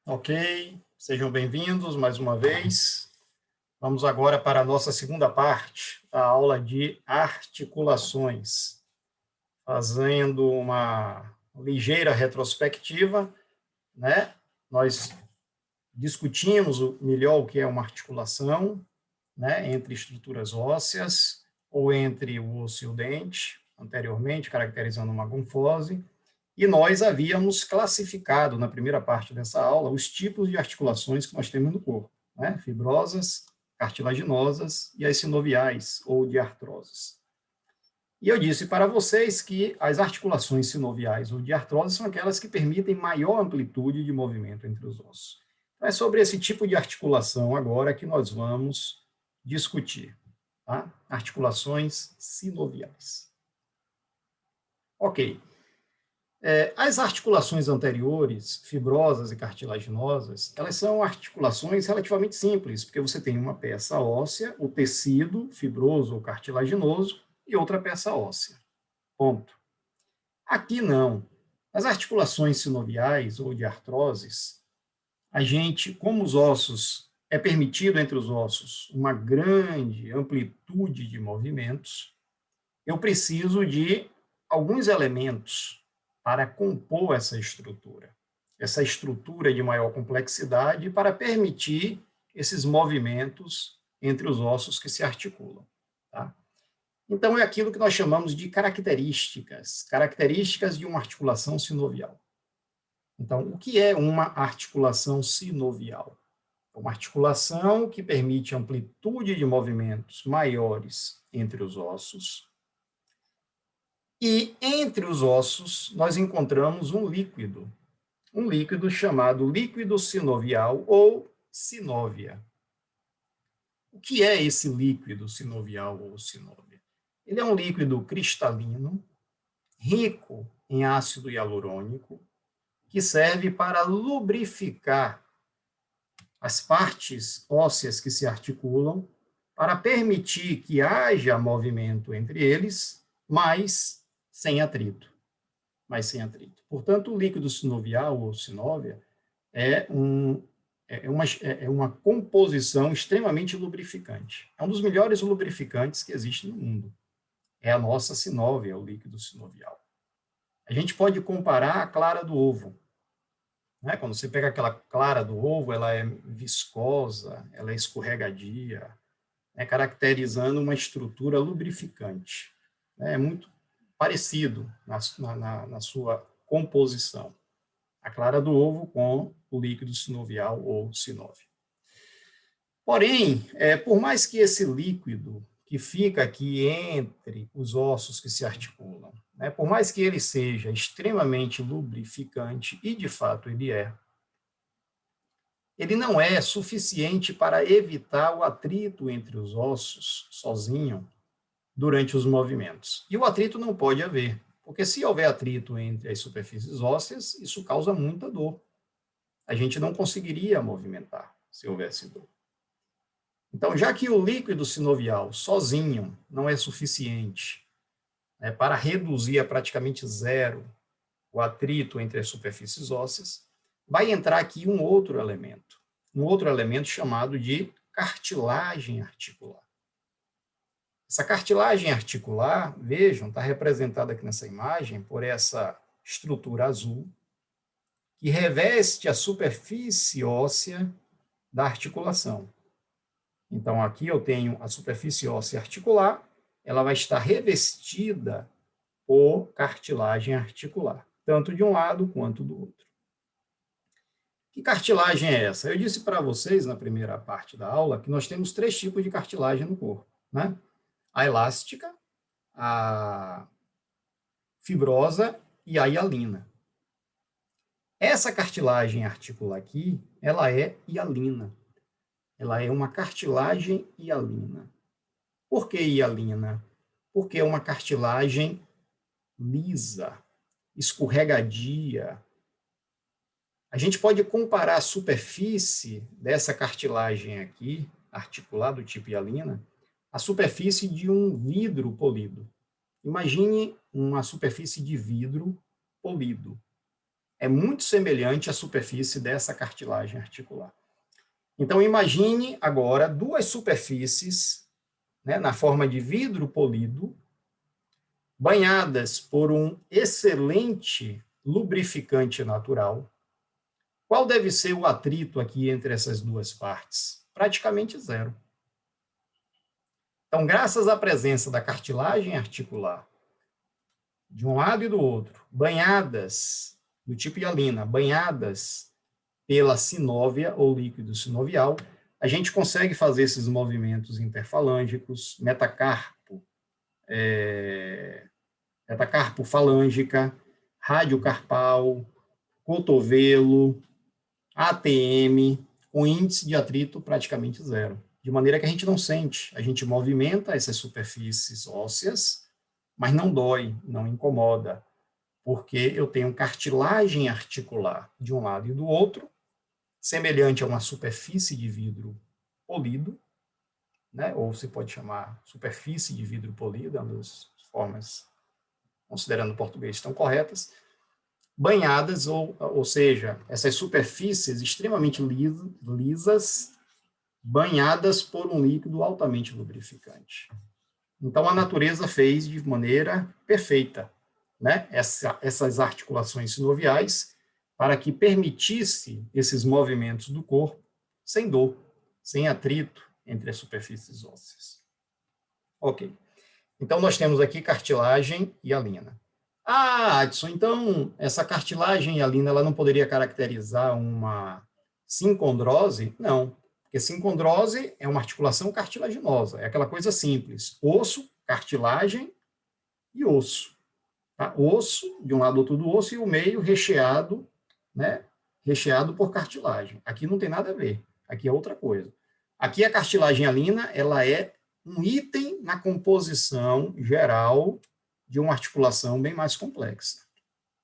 Ok, sejam bem-vindos mais uma vez. Vamos agora para a nossa segunda parte, a aula de articulações, fazendo uma ligeira retrospectiva, né? Nós discutimos melhor o que é uma articulação, né, entre estruturas ósseas ou entre o osso e o dente, anteriormente, caracterizando uma gonfose. E nós havíamos classificado, na primeira parte dessa aula, os tipos de articulações que nós temos no corpo, né? Fibrosas, cartilaginosas e as sinoviais, ou de artroses. E eu disse para vocês que as articulações sinoviais ou de artrose são aquelas que permitem maior amplitude de movimento entre os ossos. Então, é sobre esse tipo de articulação agora que nós vamos discutir. Tá? Articulações sinoviais. Ok. As articulações anteriores, fibrosas e cartilaginosas, elas são articulações relativamente simples, porque você tem uma peça óssea, o tecido fibroso ou cartilaginoso, e outra peça óssea. Ponto. Aqui não. As articulações sinoviais ou de artroses, a gente, como os ossos, é permitido entre os ossos uma grande amplitude de movimentos, eu preciso de alguns elementos para compor essa estrutura de maior complexidade para permitir esses movimentos entre os ossos que se articulam. Tá? Então, é aquilo que nós chamamos de características de uma articulação sinovial. Então, o que é uma articulação sinovial? Uma articulação que permite amplitude de movimentos maiores entre os ossos, e entre os ossos nós encontramos um líquido chamado líquido sinovial ou sinóvia. O que é esse líquido sinovial ou sinóvia? Ele é um líquido cristalino, rico em ácido hialurônico, que serve para lubrificar as partes ósseas que se articulam, para permitir que haja movimento entre eles, mas sem atrito. Portanto, o líquido sinovial ou sinóvia é, é uma composição extremamente lubrificante. É um dos melhores lubrificantes que existe no mundo. É a nossa sinóvia, o líquido sinovial. A gente pode comparar a clara do ovo. Né? Quando você pega aquela clara do ovo, ela é viscosa, ela é escorregadia, caracterizando uma estrutura lubrificante. É muito parecido na sua composição. A clara do ovo com o líquido sinovial ou sinóvio. Porém, por mais que esse líquido que fica aqui entre os ossos que se articulam, por mais que ele seja extremamente lubrificante, e de fato ele não é suficiente para evitar o atrito entre os ossos sozinho durante os movimentos. E o atrito não pode haver, porque se houver atrito entre as superfícies ósseas, isso causa muita dor. A gente não conseguiria movimentar se houvesse dor. Então, já que o líquido sinovial sozinho não é suficiente para reduzir a praticamente zero o atrito entre as superfícies ósseas, vai entrar aqui um outro elemento chamado de cartilagem articular. Essa cartilagem articular, vejam, está representada aqui nessa imagem por essa estrutura azul, que reveste a superfície óssea da articulação. Então, aqui eu tenho a superfície óssea articular, ela vai estar revestida por cartilagem articular, tanto de um lado quanto do outro. Que cartilagem é essa? Eu disse para vocês na primeira parte da aula que nós temos 3 tipos de cartilagem no corpo, né? A elástica, a fibrosa e a hialina. Essa cartilagem articular aqui, ela é hialina. Ela é uma cartilagem hialina. Por que hialina? Porque é uma cartilagem lisa, escorregadia. A gente pode comparar a superfície dessa cartilagem aqui, articular do tipo hialina, à superfície de um vidro polido. Imagine uma superfície de vidro polido. é muito semelhante à superfície dessa cartilagem articular. Então, imagine agora duas superfícies, né, na forma de vidro polido, banhadas por um excelente lubrificante natural. Qual deve ser o atrito aqui entre essas duas partes? Praticamente zero. Então, graças à presença da cartilagem articular, de um lado e do outro, banhadas, do tipo hialina, banhadas pela sinóvia ou líquido sinovial, a gente consegue fazer esses movimentos interfalângicos, metacarpo, metacarpo falângica, radiocarpal, cotovelo, ATM, com índice de atrito praticamente zero. De maneira que a gente não sente, a gente movimenta essas superfícies ósseas, mas não dói, não incomoda, porque eu tenho cartilagem articular de um lado e do outro, semelhante a uma superfície de vidro polido, né? Ou se pode chamar superfície de vidro polido, ambas formas, considerando o português, estão corretas, banhadas, ou seja, essas superfícies extremamente lisas, banhadas por um líquido altamente lubrificante. Então, a natureza fez de maneira perfeita, né, essas articulações sinoviais para que permitisse esses movimentos do corpo sem dor, sem atrito entre as superfícies ósseas. Ok. Então, nós temos aqui cartilagem e hialina. Ah, Adson, então, essa cartilagem hialina, ela não poderia caracterizar uma sincondrose? Não, porque sincondrose é uma articulação cartilaginosa, é aquela coisa simples, osso, cartilagem e osso. Tá? Osso, de um lado ou outro do osso, e o meio recheado, né? Recheado por cartilagem. Aqui não tem nada a ver, aqui é outra coisa. Aqui a cartilagem hialina, ela é um item na composição geral de uma articulação bem mais complexa.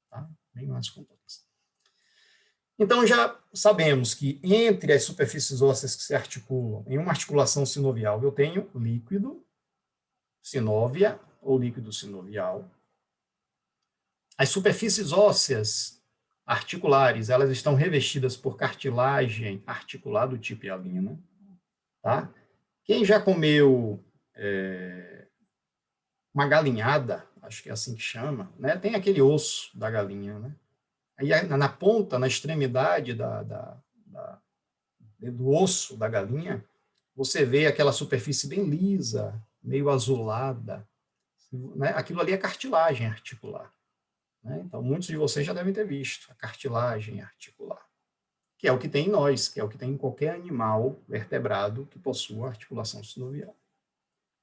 Tá? Bem mais complexa. Então, já sabemos que entre as superfícies ósseas que se articulam em uma articulação sinovial, eu tenho líquido, sinóvia ou líquido sinovial. As superfícies ósseas articulares, elas estão revestidas por cartilagem articular do tipo hialina. Tá? Quem já comeu uma galinhada, acho que é assim que chama, né? Tem aquele osso da galinha, né? Aí na ponta, na extremidade do osso da galinha, você vê aquela superfície bem lisa, meio azulada, né? Aquilo ali é cartilagem articular. Né? Então, muitos de vocês já devem ter visto a cartilagem articular, que é o que tem em nós, que é o que tem em qualquer animal vertebrado que possua articulação sinovial.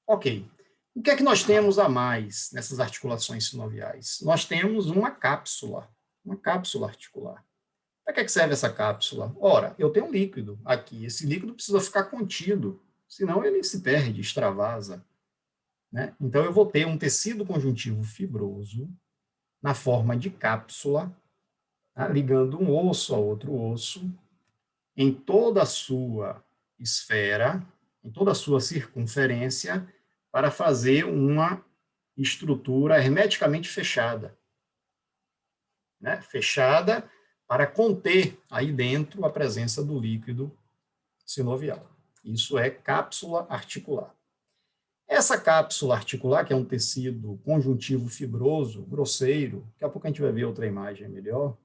Ok. O que é que nós temos a mais nessas articulações sinoviais? Nós temos uma cápsula articular. Para que serve essa cápsula? Ora, eu tenho um líquido aqui, esse líquido precisa ficar contido, senão ele se perde, extravasa. Né? Então, eu vou ter um tecido conjuntivo fibroso, na forma de cápsula, tá? Ligando um osso a outro osso, em toda a sua esfera, em toda a sua circunferência, para fazer uma estrutura hermeticamente fechada. Né? Fechada para conter aí dentro a presença do líquido sinovial. Isso é cápsula articular. Essa cápsula articular, que é um tecido conjuntivo fibroso, grosseiro, daqui a pouco a gente vai ver outra imagem melhor,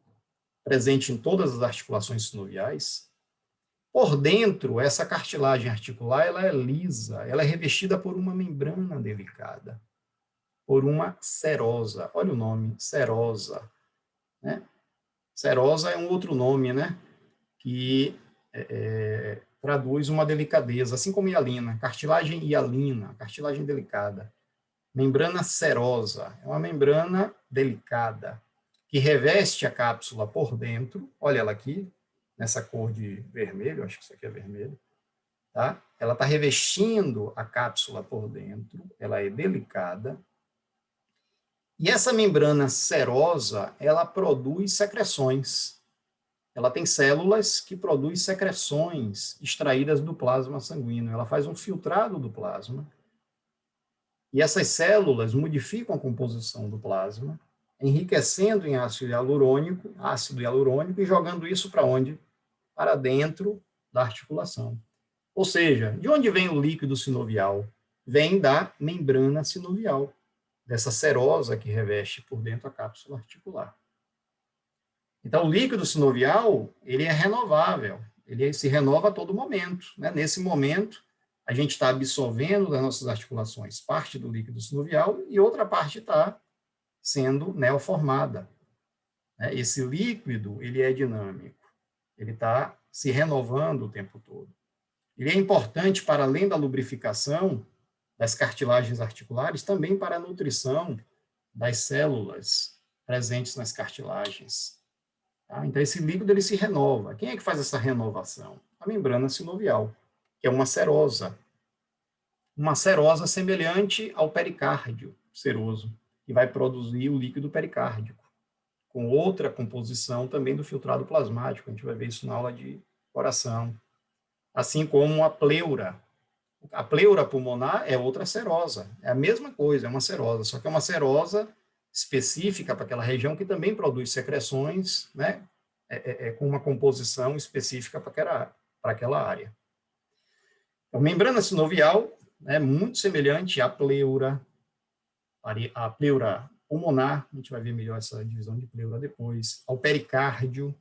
presente em todas as articulações sinoviais, por dentro, essa cartilagem articular ela é lisa, ela é revestida por uma membrana delicada, por uma serosa. Olha o nome, serosa. Né? Serosa é um outro nome, né? Que traduz uma delicadeza, assim como hialina, cartilagem hialina, cartilagem delicada. Membrana serosa, é uma membrana delicada, que reveste a cápsula por dentro, olha ela aqui, nessa cor de vermelho, acho que isso aqui é vermelho, tá? Ela está revestindo a cápsula por dentro, ela é delicada, e essa membrana serosa, ela produz secreções. Ela tem células que produzem secreções extraídas do plasma sanguíneo. Ela faz um filtrado do plasma. E essas células modificam a composição do plasma enriquecendo em ácido hialurônico e jogando isso para onde? Para dentro da articulação. Ou seja, de onde vem o líquido sinovial? Vem da membrana sinovial, dessa serosa que reveste por dentro a cápsula articular. Então, o líquido sinovial, ele é renovável, ele se renova a todo momento. Né? Nesse momento, a gente está absorvendo das nossas articulações parte do líquido sinovial e outra parte está sendo neoformada. Né? Esse líquido, ele é dinâmico, ele está se renovando o tempo todo. Ele é importante para, além da lubrificação das cartilagens articulares, também para a nutrição das células presentes nas cartilagens. Tá? Então, esse líquido ele se renova. Quem é que faz essa renovação? A membrana sinovial, que é uma serosa. Uma serosa semelhante ao pericárdio seroso, que vai produzir o líquido pericárdico, com outra composição também do filtrado plasmático. A gente vai ver isso na aula de coração. Assim como a pleura. A pleura pulmonar é outra serosa. É a mesma coisa, é uma serosa, só que é uma serosa específica para aquela região que também produz secreções, né, com uma composição específica para aquela área. A membrana sinovial é muito semelhante à pleura pulmonar, a gente vai ver melhor essa divisão de pleura depois, ao pericárdio,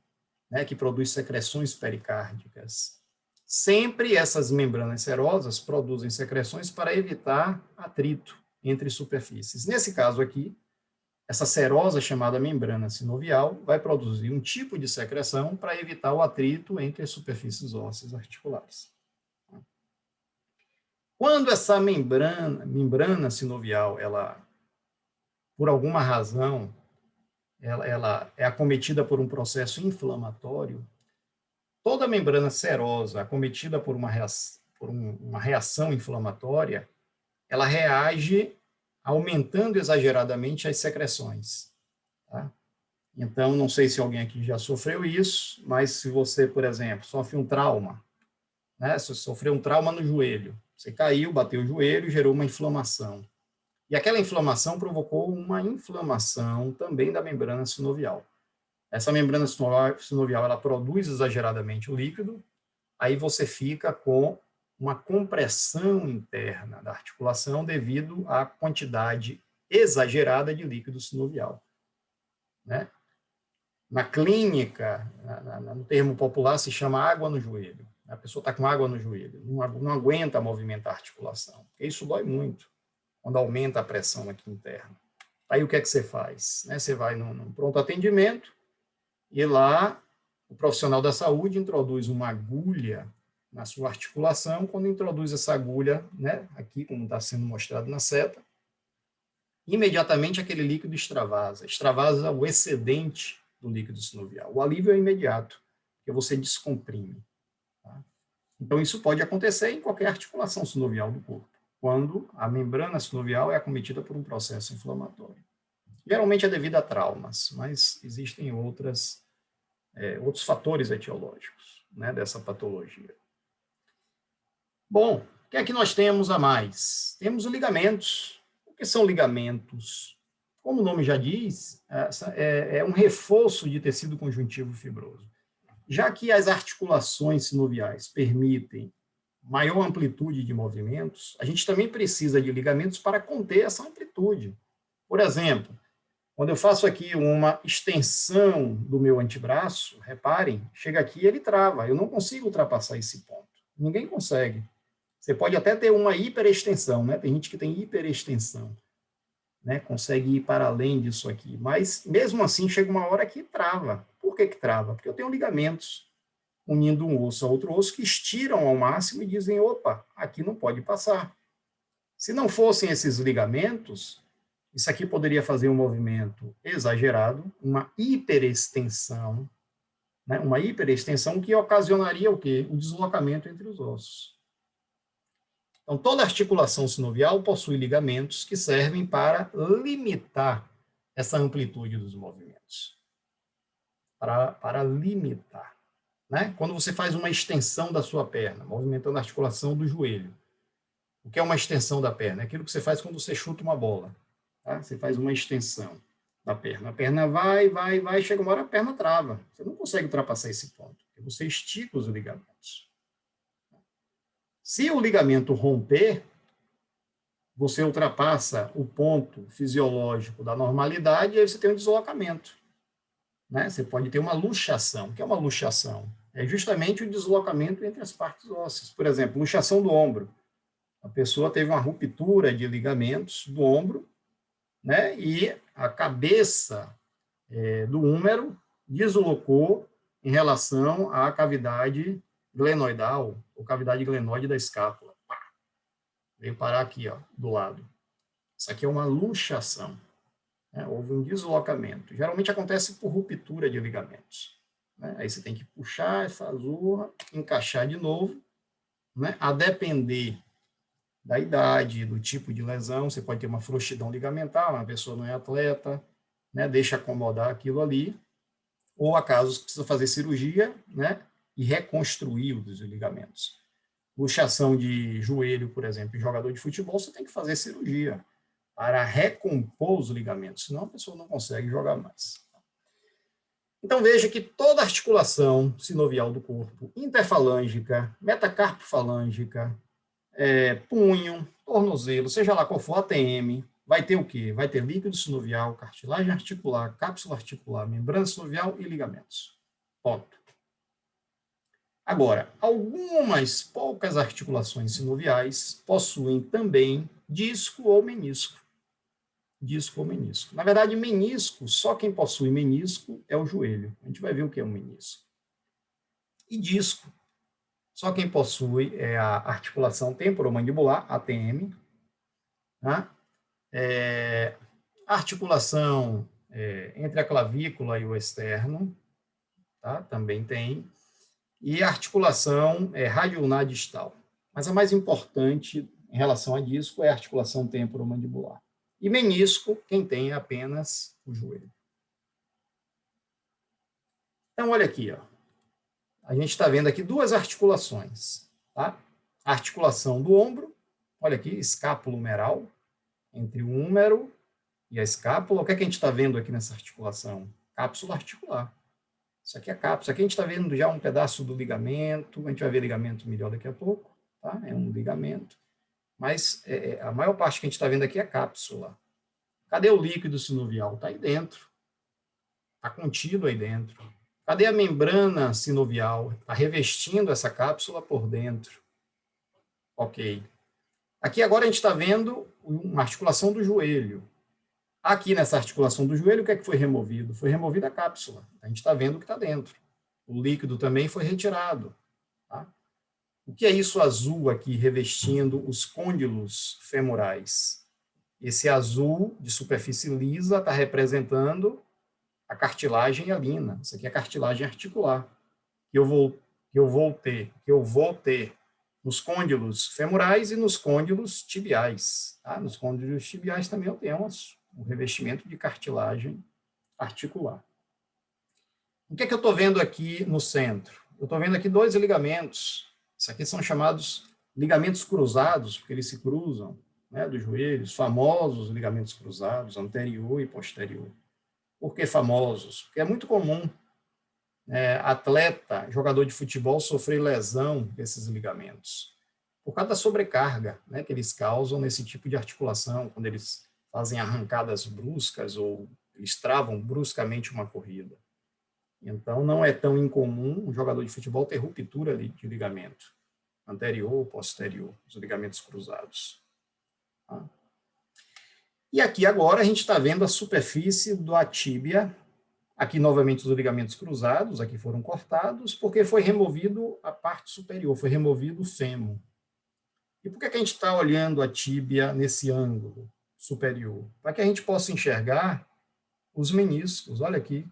né, que produz secreções pericárdicas. Sempre essas membranas serosas produzem secreções para evitar atrito entre superfícies. Nesse caso aqui, essa serosa chamada membrana sinovial vai produzir um tipo de secreção para evitar o atrito entre as superfícies ósseas articulares. Quando essa membrana sinovial, ela, por alguma razão, ela é acometida por um processo inflamatório, toda membrana serosa acometida por uma reação inflamatória, ela reage aumentando exageradamente as secreções. Tá? Então, não sei se alguém aqui já sofreu isso, mas se você, por exemplo, sofre um trauma, né? Se você sofreu um trauma no joelho, você caiu, bateu o joelho, gerou uma inflamação. E aquela inflamação provocou uma inflamação também da membrana sinovial. Essa membrana sinovial, ela produz exageradamente o líquido, aí você fica com uma compressão interna da articulação devido à quantidade exagerada de líquido sinovial. Né? Na clínica, no termo popular, se chama água no joelho. A pessoa está com água no joelho, não aguenta movimentar a articulação. Isso dói muito, quando aumenta a pressão aqui interna. Aí o que é que você faz? Né? Você vai num pronto atendimento, e lá o profissional da saúde introduz uma agulha na sua articulação. Quando introduz essa agulha, né, aqui como está sendo mostrado na seta, imediatamente aquele líquido extravasa o excedente do líquido sinovial. O alívio é imediato, porque você descomprime. Tá? Então, isso pode acontecer em qualquer articulação sinovial do corpo, quando a membrana sinovial é acometida por um processo inflamatório. Geralmente é devido a traumas, mas existem outros fatores etiológicos, né, dessa patologia. Bom, o que é que nós temos a mais? Temos os ligamentos. O que são ligamentos? Como o nome já diz, é um reforço de tecido conjuntivo fibroso. Já que as articulações sinoviais permitem maior amplitude de movimentos, a gente também precisa de ligamentos para conter essa amplitude. Por exemplo, quando eu faço aqui uma extensão do meu antebraço, reparem, chega aqui e ele trava. Eu não consigo ultrapassar esse ponto. Ninguém consegue. Você pode até ter uma hiperextensão, né? Tem gente que tem hiperextensão, né? Consegue ir para além disso aqui. Mas, mesmo assim, chega uma hora que trava. Por que trava? Porque eu tenho ligamentos unindo um osso a outro osso que estiram ao máximo e dizem, opa, aqui não pode passar. Se não fossem esses ligamentos, isso aqui poderia fazer um movimento exagerado, uma hiperextensão, né? Uma hiperextensão que ocasionaria o quê? O deslocamento entre os ossos. Então, toda articulação sinovial possui ligamentos que servem para limitar essa amplitude dos movimentos. Para limitar. Né? Quando você faz uma extensão da sua perna, movimentando a articulação do joelho, o que é uma extensão da perna? É aquilo que você faz quando você chuta uma bola. Tá? Você faz uma extensão. da perna. A perna vai, chega uma hora a perna trava. Você não consegue ultrapassar esse ponto, porque você estica os ligamentos. Se o ligamento romper, você ultrapassa o ponto fisiológico da normalidade e aí você tem um deslocamento. Né? Você pode ter uma luxação. O que é uma luxação? É justamente o deslocamento entre as partes ósseas. Por exemplo, luxação do ombro. A pessoa teve uma ruptura de ligamentos do ombro, né? E a cabeça do húmero deslocou em relação à cavidade glenoidal, ou cavidade glenoide da escápula. Pá! Veio parar aqui, ó, do lado. Isso aqui é uma luxação. Né? Houve um deslocamento. Geralmente acontece por ruptura de ligamentos. Né? Aí você tem que puxar essa azurra, encaixar de novo, né? A depender da idade, do tipo de lesão, você pode ter uma frouxidão ligamentar, uma pessoa não é atleta, né? Deixa acomodar aquilo ali, ou há casos que precisa fazer cirurgia, né? E reconstruir os ligamentos. Luxação de joelho, por exemplo, em jogador de futebol, você tem que fazer cirurgia para recompor os ligamentos, senão a pessoa não consegue jogar mais. Então veja que toda articulação sinovial do corpo, interfalângica, metacarpofalângica, punho, tornozelo, seja lá qual for, ATM, vai ter o quê? Vai ter líquido sinovial, cartilagem articular, cápsula articular, membrana sinovial e ligamentos. Ponto. Agora, algumas poucas articulações sinoviais possuem também disco ou menisco. Disco ou menisco. Na verdade, menisco, só quem possui menisco é o joelho. A gente vai ver o que é um menisco. E disco, só quem possui é a articulação temporomandibular, ATM, tá? Articulação entre a clavícula e o externo, tá? Também tem. E a articulação radioulnar distal. Mas a mais importante em relação a disco é a articulação temporomandibular. E menisco, quem tem é apenas o joelho. Então, olha aqui, ó. A gente está vendo aqui duas articulações. Tá? A articulação do ombro, olha aqui, escapulomeral, entre o húmero e a escápula. O que é que a gente está vendo aqui nessa articulação? Cápsula articular. Isso aqui é a cápsula. Aqui a gente está vendo já um pedaço do ligamento. A gente vai ver ligamento melhor daqui a pouco. Tá? É um ligamento. Mas a maior parte que a gente está vendo aqui é a cápsula. Cadê o líquido sinovial? Está aí dentro. Está contido aí dentro. Cadê a membrana sinovial? Está revestindo essa cápsula por dentro. Ok. Aqui agora a gente está vendo uma articulação do joelho. Aqui nessa articulação do joelho, o que é que foi removido? Foi removida a cápsula. A gente está vendo o que está dentro. O líquido também foi retirado. Tá? O que é isso azul aqui revestindo os côndilos femorais? Esse azul de superfície lisa está representando a cartilagem hialina. Isso aqui é a cartilagem articular. Que eu vou ter nos côndilos femorais e nos côndilos tibiais. Tá? Nos côndilos tibiais também eu tenho um revestimento de cartilagem articular. O que é que eu estou vendo aqui no centro? Eu estou vendo aqui dois ligamentos. Isso aqui são chamados ligamentos cruzados, porque eles se cruzam, né, dos joelhos, famosos ligamentos cruzados, anterior e posterior. Por que famosos? Porque é muito comum atleta, jogador de futebol, sofrer lesão desses ligamentos, por causa da sobrecarga, né, que eles causam nesse tipo de articulação, quando eles fazem arrancadas bruscas ou eles travam bruscamente uma corrida. Então, não é tão incomum um jogador de futebol ter ruptura de ligamento anterior ou posterior, os ligamentos cruzados. Tá? E aqui agora a gente está vendo a superfície da tíbia. Aqui, novamente, os ligamentos cruzados, aqui foram cortados, porque foi removido a parte superior, foi removido o fêmur. E por que a gente está olhando a tíbia nesse ângulo superior? Para que a gente possa enxergar os meniscos. Olha aqui,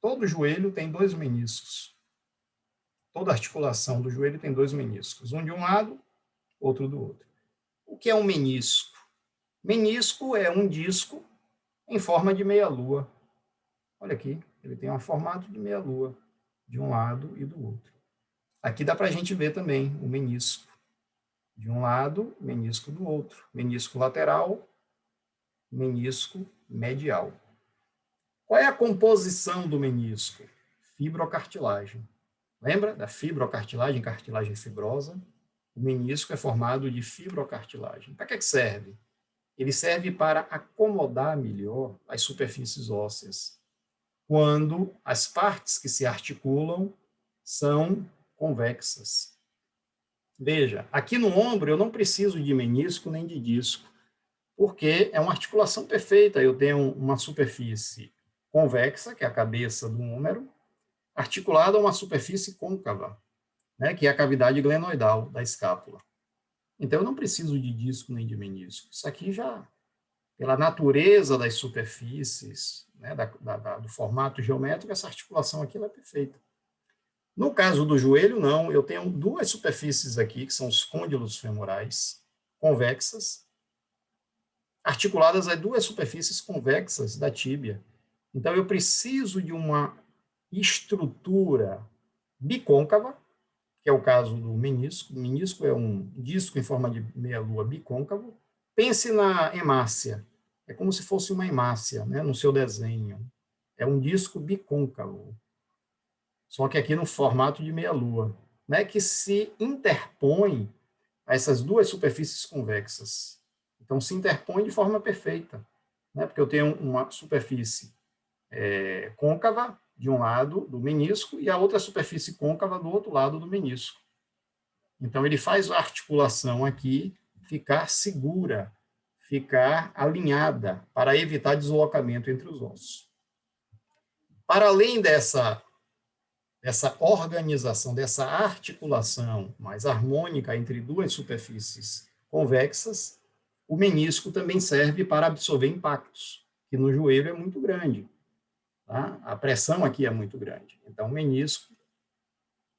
todo joelho tem dois meniscos. Toda articulação do joelho tem dois meniscos, um de um lado, outro do outro. O que é um menisco? Menisco é um disco em forma de meia-lua. Olha aqui, ele tem um formato de meia-lua, de um lado e do outro. Aqui dá para a gente ver também o menisco. De um lado, menisco do outro. Menisco lateral, menisco medial. Qual é a composição do menisco? Fibrocartilagem. Lembra da fibrocartilagem, cartilagem fibrosa? O menisco é formado de fibrocartilagem. Para que serve? Ele serve para acomodar melhor as superfícies ósseas, quando as partes que se articulam são convexas. Veja, aqui no ombro eu não preciso de menisco nem de disco, porque é uma articulação perfeita. Eu tenho uma superfície convexa, que é a cabeça do húmero, articulada a uma superfície côncava, né, que é a cavidade glenoidal da escápula. Então, eu não preciso de disco nem de menisco. Isso aqui já, pela natureza das superfícies, né, do formato geométrico, essa articulação aqui ela é perfeita. No caso do joelho, não. Eu tenho duas superfícies aqui, que são os côndilos femorais, convexas, articuladas a duas superfícies convexas da tíbia. Então, eu preciso de uma estrutura bicôncava, que é o caso do menisco. O menisco é um disco em forma de meia-lua bicôncavo. Pense na hemácia. É como se fosse uma hemácia, né, no seu desenho. É um disco bicôncavo, só que aqui no formato de meia-lua, né, que se interpõe a essas duas superfícies convexas. Então, se interpõe de forma perfeita, né, porque eu tenho uma superfície côncava de um lado do menisco e a outra superfície côncava do outro lado do menisco. Então, ele faz a articulação aqui ficar segura, ficar alinhada, para evitar deslocamento entre os ossos. Para além dessa organização, dessa articulação mais harmônica entre duas superfícies convexas, o menisco também serve para absorver impactos, que no joelho é muito grande. Tá? A pressão aqui é muito grande. Então, o menisco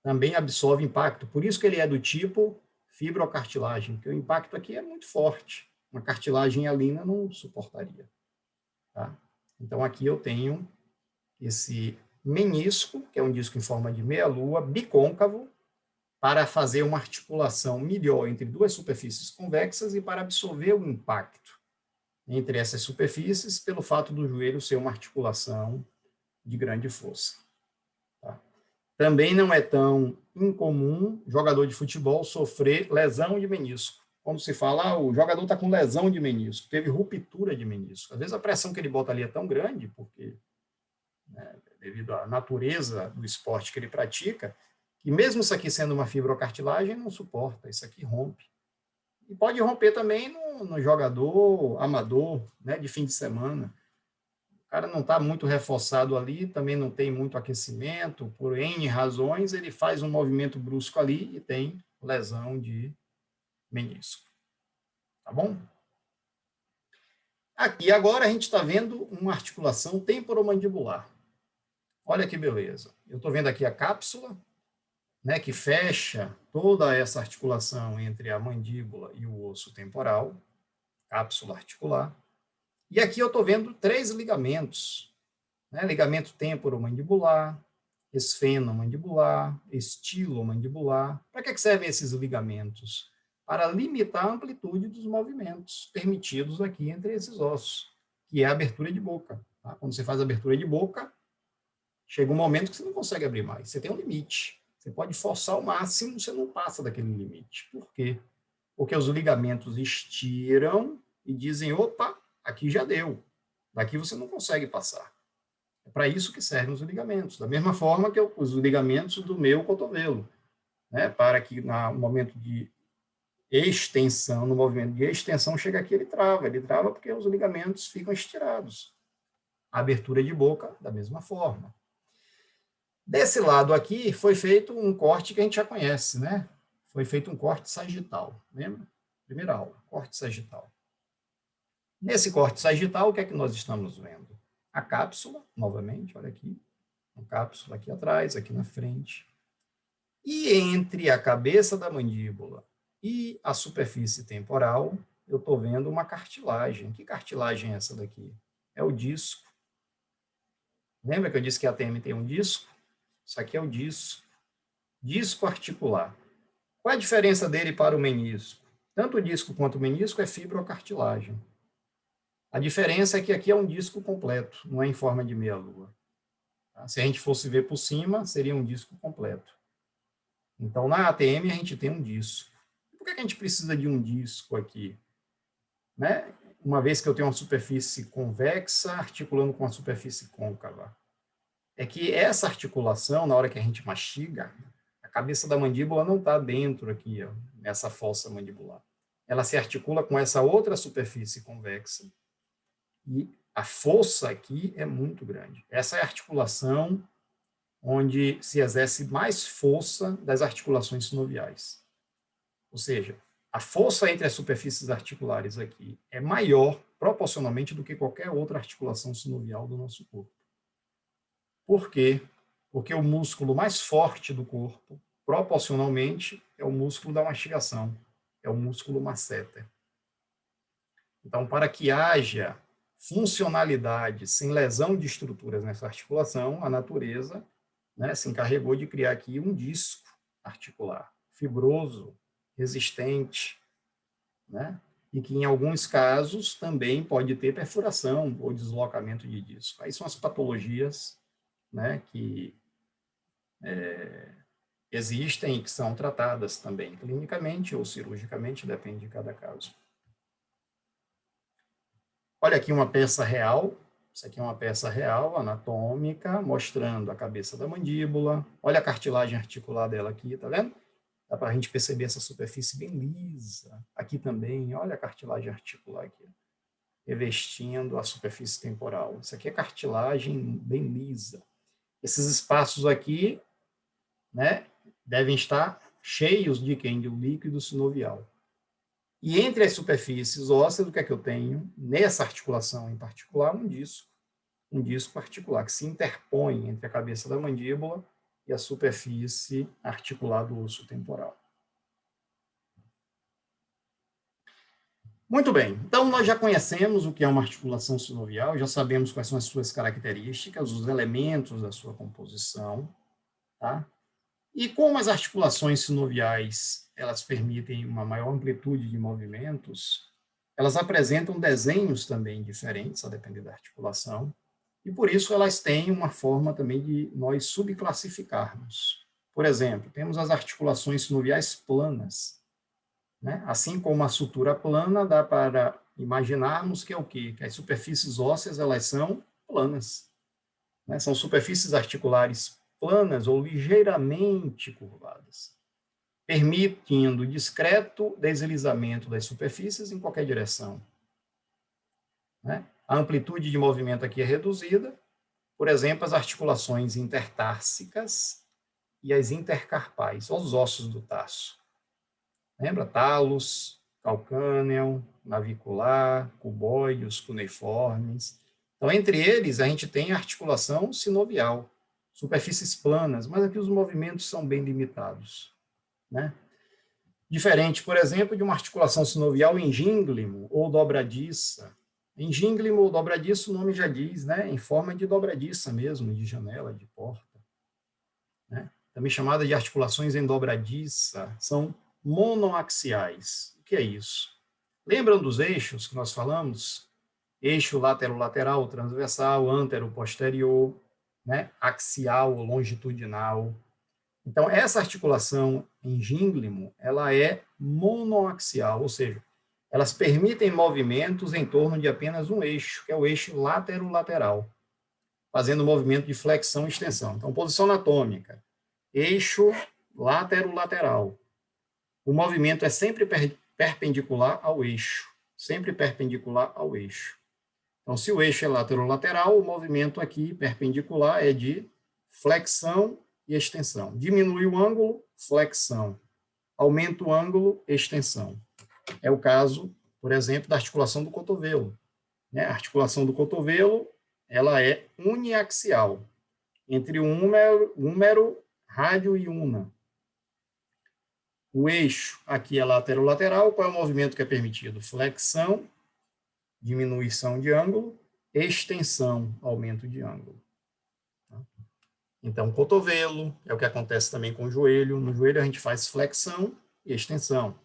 também absorve impacto. Por isso que ele é do tipo fibrocartilagem, porque o impacto aqui é muito forte. Uma cartilagem hialina não suportaria. Tá? Então, aqui eu tenho esse menisco, que é um disco em forma de meia-lua, bicôncavo, para fazer uma articulação melhor entre duas superfícies convexas e para absorver o impacto entre essas superfícies, pelo fato do joelho ser uma articulação de grande força. Tá? Também não é tão incomum jogador de futebol sofrer lesão de menisco. Quando se fala, o jogador está com lesão de menisco, teve ruptura de menisco. Às vezes a pressão que ele bota ali é tão grande, porque devido à natureza do esporte que ele pratica, que mesmo isso aqui sendo uma fibrocartilagem, não suporta, isso aqui rompe. E pode romper também no jogador amador, né, de fim de semana. O cara não está muito reforçado ali, também não tem muito aquecimento, por N razões, ele faz um movimento brusco ali e tem lesão de menisco. Tá bom? Aqui agora a gente está vendo uma articulação temporomandibular. Olha que beleza. Eu estou vendo aqui a cápsula, né, que fecha toda essa articulação entre a mandíbula e o osso temporal, cápsula articular. E aqui eu estou vendo 3 ligamentos, né, ligamento temporomandibular, esfenomandibular, estilomandibular. Para que servem esses ligamentos? Para limitar a amplitude dos movimentos permitidos aqui entre esses ossos, que é a abertura de boca. Tá? Quando você faz a abertura de boca, chega um momento que você não consegue abrir mais, você tem um limite. Você pode forçar ao máximo, você não passa daquele limite. Por quê? Porque os ligamentos estiram e dizem, opa, aqui já deu, daqui você não consegue passar. É para isso que servem os ligamentos. Da mesma forma que os ligamentos do meu cotovelo, né? Para que no momento de extensão, no movimento de extensão, chega aqui, ele trava porque os ligamentos ficam estirados. A abertura de boca, da mesma forma. Desse lado aqui, foi feito um corte que a gente já conhece, né? Foi feito um corte sagital, lembra? Primeira aula, corte sagital. Nesse corte sagital, o que é que nós estamos vendo? A cápsula, novamente, olha aqui, uma cápsula aqui atrás, aqui na frente. E entre a cabeça da mandíbula e a superfície temporal, eu estou vendo uma cartilagem. Que cartilagem é essa daqui? É o disco. Lembra que eu disse que a ATM tem um disco? Isso aqui é o disco articular. Qual é a diferença dele para o menisco? Tanto o disco quanto o menisco é fibrocartilagem. A diferença é que aqui é um disco completo, não é em forma de meia-lua. Tá? Se a gente fosse ver por cima, seria um disco completo. Então, na ATM, a gente tem um disco. Por que a gente precisa de um disco aqui? Né? Uma vez que eu tenho uma superfície convexa articulando com uma superfície côncava. É que essa articulação, na hora que a gente mastiga, a cabeça da mandíbula não está dentro aqui, ó, nessa fossa mandibular. Ela se articula com essa outra superfície convexa e a fossa aqui é muito grande. Essa é a articulação onde se exerce mais força das articulações sinoviais. Ou seja, a força entre as superfícies articulares aqui é maior proporcionalmente do que qualquer outra articulação sinovial do nosso corpo. Por quê? Porque o músculo mais forte do corpo, proporcionalmente, é o músculo da mastigação, é o músculo masseter. Então, para que haja funcionalidade sem lesão de estruturas nessa articulação, a natureza, né, se encarregou de criar aqui um disco articular, fibroso, resistente, né, e que em alguns casos também pode ter perfuração ou deslocamento de disco. Aí são as patologias, né, que existem e que são tratadas também clinicamente ou cirurgicamente, depende de cada caso. Olha aqui uma peça real, isso aqui é uma peça real, anatômica, mostrando a cabeça da mandíbula. Olha a cartilagem articular dela aqui, tá vendo? Dá para a gente perceber essa superfície bem lisa. Aqui também, olha a cartilagem articular aqui, revestindo a superfície temporal. Isso aqui é cartilagem bem lisa. Esses espaços aqui, né, devem estar cheios de quem? De um líquido sinovial. E entre as superfícies ósseas, o que é que eu tenho? Nessa articulação em particular, um disco articular, que se interpõe entre a cabeça da mandíbula e a superfície articular do osso temporal. Muito bem, então nós já conhecemos o que é uma articulação sinovial, já sabemos quais são as suas características, os elementos da sua composição, tá? E como as articulações sinoviais, elas permitem uma maior amplitude de movimentos, elas apresentam desenhos também diferentes, a depender da articulação, e por isso elas têm uma forma também de nós subclassificarmos. Por exemplo, temos as articulações sinoviais planas, né? Assim como a sutura plana, dá para imaginarmos que é o quê? Que as superfícies ósseas, elas são planas, né? São superfícies articulares planas ou ligeiramente curvadas, permitindo discreto deslizamento das superfícies em qualquer direção, né? A amplitude de movimento aqui é reduzida, por exemplo, as articulações intertársicas e as intercarpais, os ossos do tarso. Lembra? Talos, calcâneo, navicular, cuboide, os cuneiformes. Então, entre eles, a gente tem a articulação sinovial, superfícies planas, mas aqui os movimentos são bem limitados, né? Diferente, por exemplo, de uma articulação sinovial em gínglimo ou dobradiça. Em gínglimo ou dobradiça, o nome já diz, né? Em forma de dobradiça mesmo, de janela, de porta, né? Também chamada de articulações em dobradiça, são monoaxiais. O que é isso? Lembram dos eixos que nós falamos? Eixo lateral, transversal, antero-posterior, né? Axial ou longitudinal. Então, essa articulação em gínglimo, ela é monoaxial, ou seja, elas permitem movimentos em torno de apenas um eixo, que é o eixo lateral, fazendo movimento de flexão e extensão. Então, posição anatômica, eixo lateral. O movimento é sempre perpendicular ao eixo, sempre perpendicular ao eixo. Então, se o eixo é lateral, o movimento aqui perpendicular é de flexão e extensão. Diminui o ângulo, flexão. Aumenta o ângulo, extensão. É o caso, por exemplo, da articulação do cotovelo. A articulação do cotovelo, ela é uniaxial, entre o húmero, rádio e una. O eixo aqui é lateral. Qual é o movimento que é permitido? Flexão, diminuição de ângulo, extensão, aumento de ângulo. Então, cotovelo, é o que acontece também com o joelho. No joelho a gente faz flexão e extensão.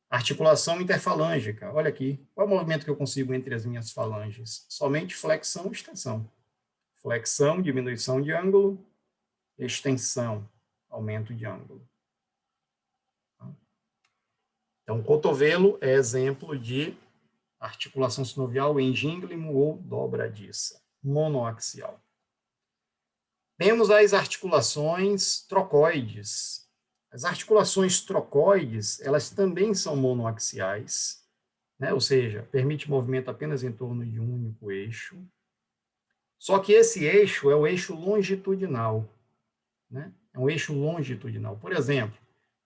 Articulação interfalângica. Olha aqui. Qual é o movimento que eu consigo entre as minhas falanges? Somente flexão e extensão. Flexão, diminuição de ângulo. Extensão, aumento de ângulo. Então, cotovelo é exemplo de articulação sinovial em gínglimo ou dobradiça, monoaxial. Temos as articulações trocoides. As articulações trocoides, elas também são monoaxiais, né? Ou seja, permite movimento apenas em torno de um único eixo. Só que esse eixo é o eixo longitudinal, né? É um eixo longitudinal. Por exemplo,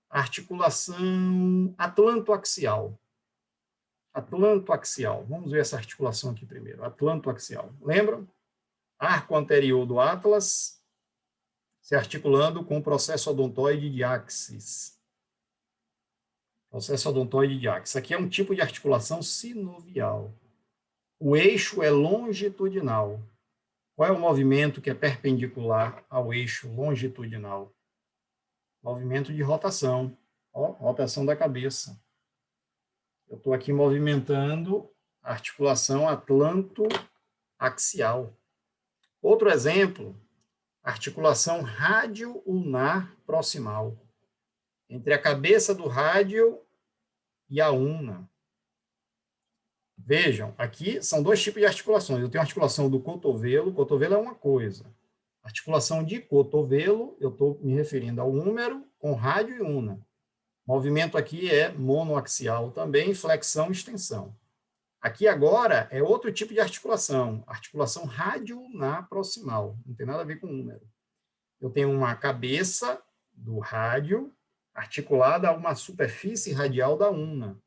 articulação atlantoaxial. Atlantoaxial. Vamos ver essa articulação aqui primeiro. Atlantoaxial. Lembram? Arco anterior do Atlas se articulando com o processo odontoide de axis. Processo odontoide de axis. Aqui é um tipo de articulação sinovial. O eixo é longitudinal. Qual é o movimento que é perpendicular ao eixo longitudinal? Movimento de rotação. Ó, rotação da cabeça. Eu estou aqui movimentando a articulação atlantoaxial. Outro exemplo, articulação rádio-ulnar proximal. Entre a cabeça do rádio e a ulna. Vejam, aqui são dois tipos de articulações. Eu tenho a articulação do cotovelo. Cotovelo é uma coisa. Articulação de cotovelo, eu estou me referindo ao húmero com rádio e ulna. Movimento aqui é monoaxial também, flexão e extensão. Aqui agora é outro tipo de articulação, articulação rádio-ulnar proximal, não tem nada a ver com húmero. Eu tenho uma cabeça do rádio articulada a uma superfície radial da ulna,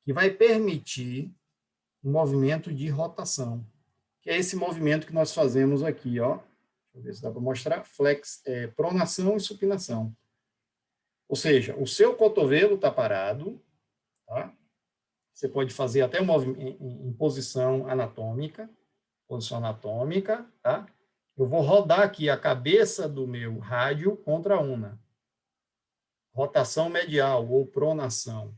que vai permitir um movimento de rotação, que é esse movimento que nós fazemos aqui, ó. Deixa eu ver se dá para mostrar, pronação e supinação. Ou seja, o seu cotovelo está parado, tá? Você pode fazer até um movimento em posição anatômica, tá? Eu vou rodar aqui a cabeça do meu rádio contra a ulna. Rotação medial ou pronação.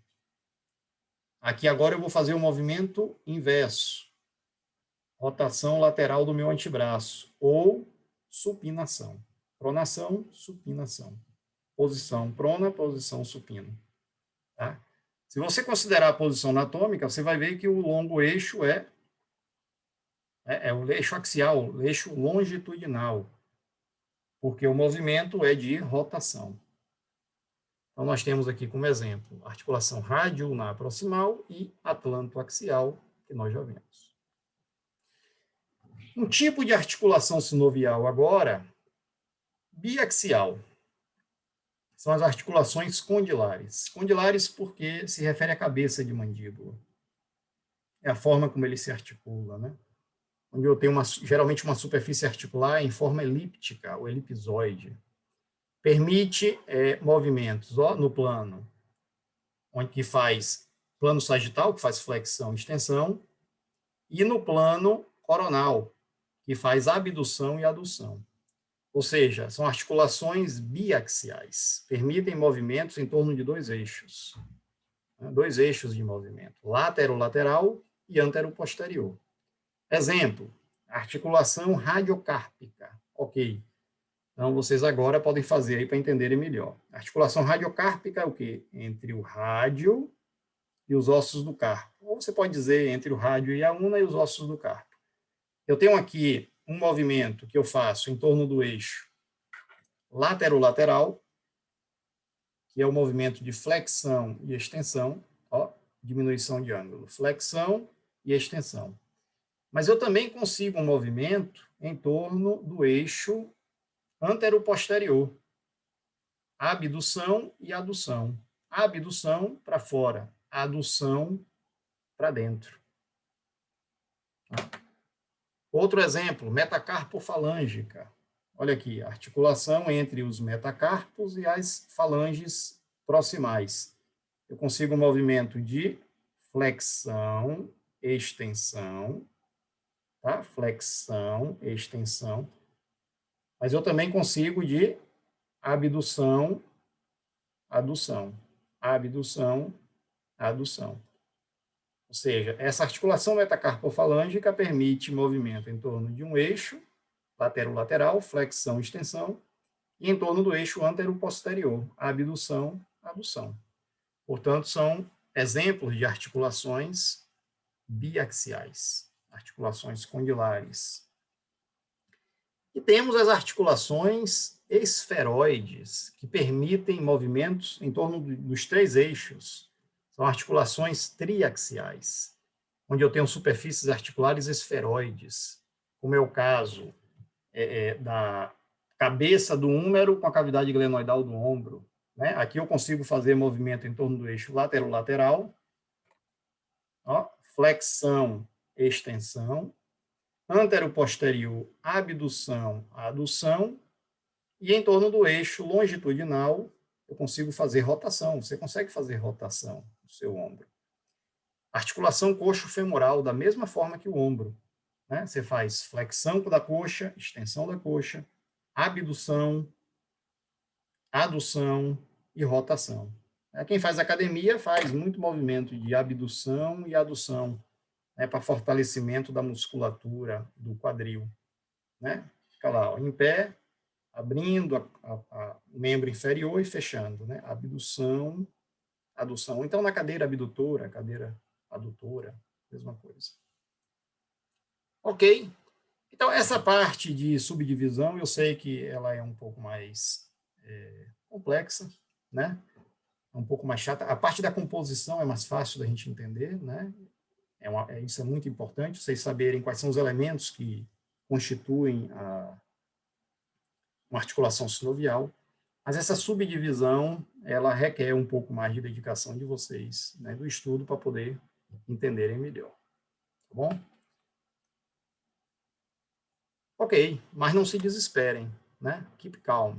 Aqui agora eu vou fazer o movimento inverso. Rotação lateral do meu antebraço ou supinação. Pronação, supinação. Posição prona, posição supina. Tá? Se você considerar a posição anatômica, você vai ver que o longo eixo é o eixo axial, o eixo longitudinal, porque o movimento é de rotação. Então, nós temos aqui como exemplo articulação rádio-ulnar proximal e atlantoaxial, que nós já vimos. Um tipo de articulação sinovial agora, biaxial. São as articulações condilares. Condilares porque se refere à cabeça de mandíbula. É a forma como ele se articula, né? Onde eu tenho geralmente uma superfície articular em forma elíptica, ou elipsoide. Permite movimentos no plano, onde que faz plano sagital, que faz flexão e extensão, e no plano coronal, que faz abdução e adução. Ou seja, são articulações biaxiais, permitem movimentos em torno de dois eixos. Dois eixos de movimento, lateral e antero-posterior. Exemplo, articulação radiocárpica. Ok. Então, vocês agora podem fazer aí para entenderem melhor. A articulação radiocárpica é o quê? Entre o rádio e os ossos do carpo. Ou você pode dizer entre o rádio e a ulna e os ossos do carpo. Eu tenho aqui um movimento que eu faço em torno do eixo lateral, que é o movimento de flexão e extensão, ó, diminuição de ângulo, flexão e extensão. Mas eu também consigo um movimento em torno do eixo antero-posterior, abdução e adução. Abdução para fora, adução para dentro. Outro exemplo, metacarpofalângica. Olha aqui, articulação entre os metacarpos e as falanges proximais. Eu consigo um movimento de flexão, extensão, tá? Flexão, extensão. Mas eu também consigo de abdução, adução. Abdução, a adução. Ou seja, essa articulação metacarpofalângica permite movimento em torno de um eixo, lateral-lateral, flexão, extensão, e em torno do eixo antero-posterior, abdução, adução. Portanto, são exemplos de articulações biaxiais, articulações condilares. E temos as articulações esferoides, que permitem movimentos em torno dos três eixos. São articulações triaxiais, onde eu tenho superfícies articulares esferoides, como é o caso da cabeça do húmero com a cavidade glenoidal do ombro. Né? Aqui eu consigo fazer movimento em torno do eixo lateral-lateral, flexão, extensão, antero-posterior, abdução, adução, e em torno do eixo longitudinal eu consigo fazer rotação. Você consegue fazer rotação do seu ombro. Articulação coxo-femoral, da mesma forma que o ombro. Né? Você faz flexão da coxa, extensão da coxa, abdução, adução e rotação. Quem faz academia faz muito movimento de abdução e adução, né, para fortalecimento da musculatura do quadril. Né? Fica lá, em pé, abrindo o membro inferior e fechando. Né? Abdução, adução. Então, na cadeira abdutora, cadeira adutora, mesma coisa. Ok? Então, essa parte de subdivisão, eu sei que ela é um pouco mais complexa, né? É um pouco mais chata. A parte da composição é mais fácil da gente entender, né? Isso é muito importante, vocês saberem quais são os elementos que constituem uma articulação sinovial, mas essa subdivisão, ela requer um pouco mais de dedicação de vocês, né, do estudo, para poder entenderem melhor. Tá bom? Ok, mas não se desesperem, né? Keep calm.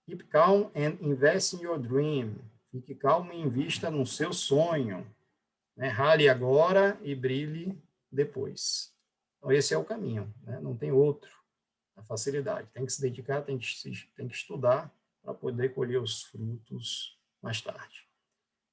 Keep calm and invest in your dream. Fique calmo e invista no seu sonho. Né? Rale agora e brilhe depois. Então, esse é o caminho, né? Não tem outro. A facilidade. Tem que se dedicar, tem que estudar para poder colher os frutos mais tarde.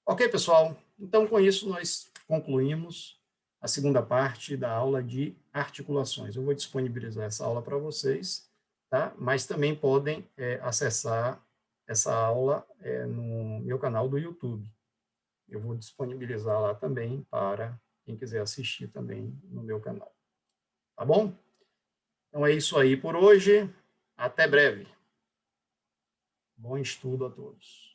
Ok, pessoal? Então, com isso, nós concluímos a segunda parte da aula de articulações. Eu vou disponibilizar essa aula para vocês, tá? Mas também podem acessar essa aula no meu canal do YouTube. Eu vou disponibilizar lá também para quem quiser assistir também no meu canal. Tá bom? Então é isso aí por hoje. Até breve. Bom estudo a todos.